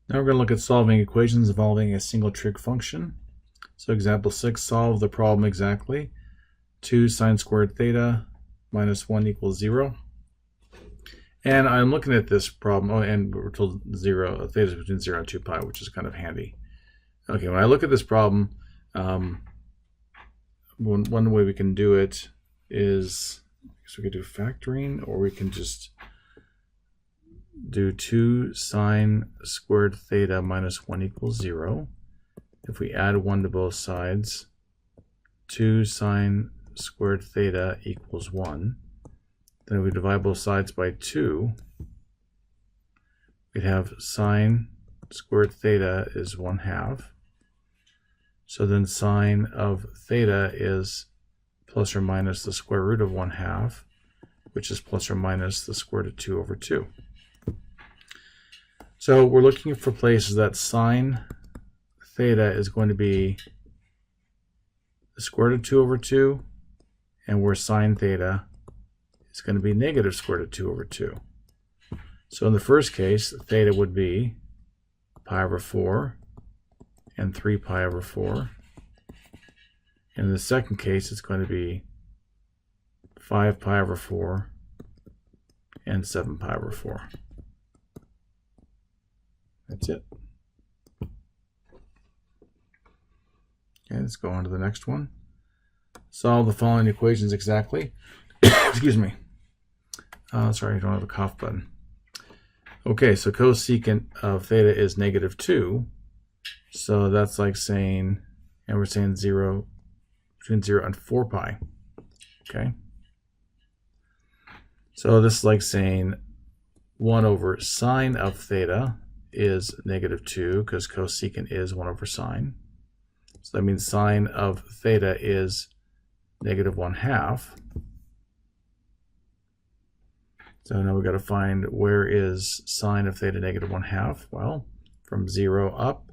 Now we're going to look at solving equations involving a single trig function. So example 6, solve the problem exactly. 2 sine squared theta minus 1 equals 0. And I'm looking at this problem, and we're told theta is between 0 and 2 pi, which is kind of handy. Okay, when I look at this problem, one way we can do it is, I guess we could do factoring, or we can just do 2 sine squared theta minus 1 equals 0. If we add 1 to both sides, 2 sine squared theta equals 1. Then if we divide both sides by 2, we'd have sine squared theta is 1/2. So then sine of theta is plus or minus the square root of 1/2, which is plus or minus the square root of 2 over 2. So we're looking for places that sine theta is going to be the square root of 2 over 2, and where sine theta is going to be negative square root of 2 over 2. So in the first case, theta would be pi over 4 and 3 pi over 4. In the second case, it's going to be 5 pi over 4 and 7 pi over 4. That's it. Okay, let's go on to the next one. Solve the following equations exactly. Excuse me. Sorry, I don't have a cough button. Okay, so cosecant of theta is negative 2. So that's like saying, and we're saying between 0 and 4 pi. Okay. So this is like saying 1 over sine of theta is negative 2, because cosecant is 1 over sine. So that means sine of theta is negative 1/2. So now we've got to find where is sine of theta negative 1/2. Well, from 0 up.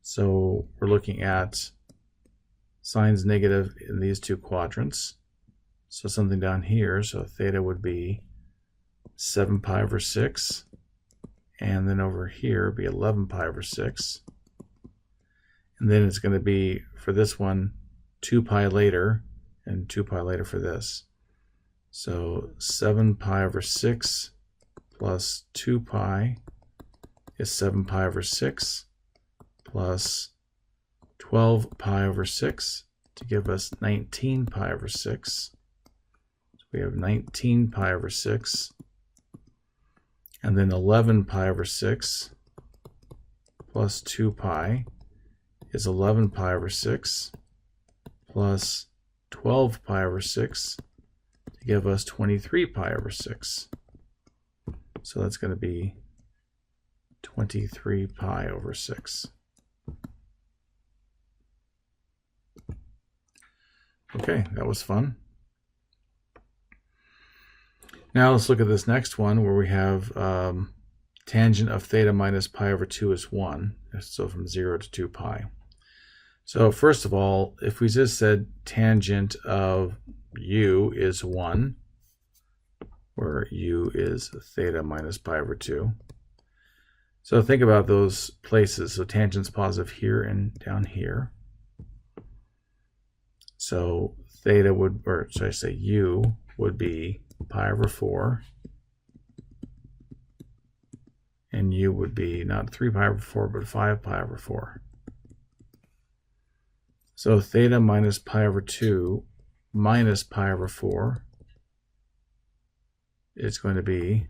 So we're looking at sine's negative in these two quadrants. So something down here. So theta would be 7 pi over 6. And then over here be 11 pi over 6. And then it's going to be, for this one, 2 pi later and 2 pi later for this. So 7 pi over 6 plus 2 pi is 7 pi over 6 plus 12 pi over 6 to give us 19 pi over 6. So we have 19 pi over 6. And then 11 pi over 6 plus 2 pi is 11 pi over 6 plus 12 pi over 6 to give us 23 pi over 6. So that's going to be 23 pi over 6. Okay, that was fun. Now let's look at this next one where we have tangent of theta minus pi over 2 is 1. So from 0 to 2 pi. So first of all, if we just said tangent of u is 1, where u is theta minus pi over 2. So think about those places. So tangent's positive here and down here. So theta would, or should I say u would be pi over 4. And u would be not 3 pi over 4, but 5 pi over 4. So theta minus pi over 2 minus pi over 4 is going to be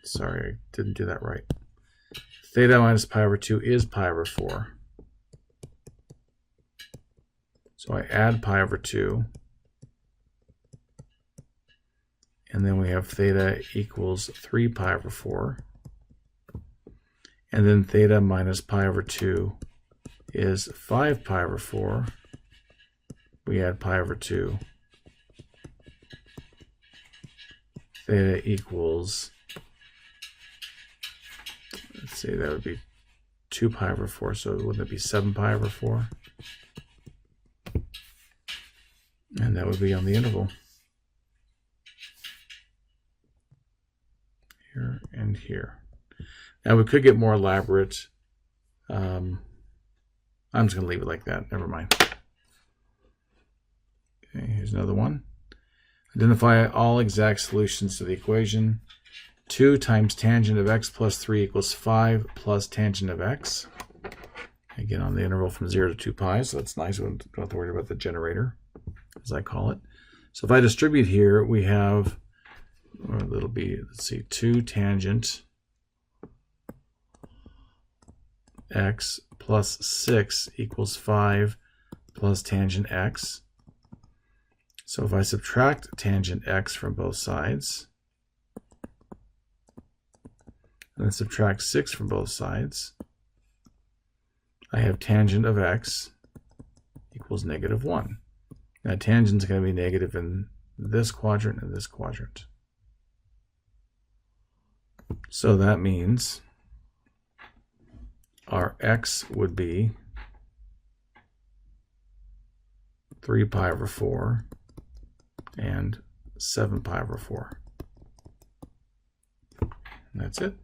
sorry, I didn't do that right. Theta minus pi over 2 is pi over 4. So I add pi over 2. And then we have theta equals 3 pi over 4. And then theta minus pi over 2 is 5 pi over 4. We add pi over 2. Theta equals, let's see, that would be 2 pi over 4. So wouldn't it be 7 pi over 4? And that would be on the interval. here, and here. Now we could get more elaborate. I'm just going to leave it like that. Never mind. Okay, here's another one. Identify all exact solutions to the equation. 2 times tangent of x plus 3 equals 5 plus tangent of x. Again, on the interval from 0 to 2 pi, so that's nice. We don't have to worry about the generator, as I call it. So if I distribute here, we have, or it'll be, let's see, 2 tangent x plus 6 equals 5 plus tangent x. So if I subtract tangent x from both sides, and then subtract 6 from both sides, I have tangent of x equals -1. Now tangent is going to be negative in this quadrant and this quadrant. So that means our x would be 3 pi over 4 and 7 pi over 4. And that's it.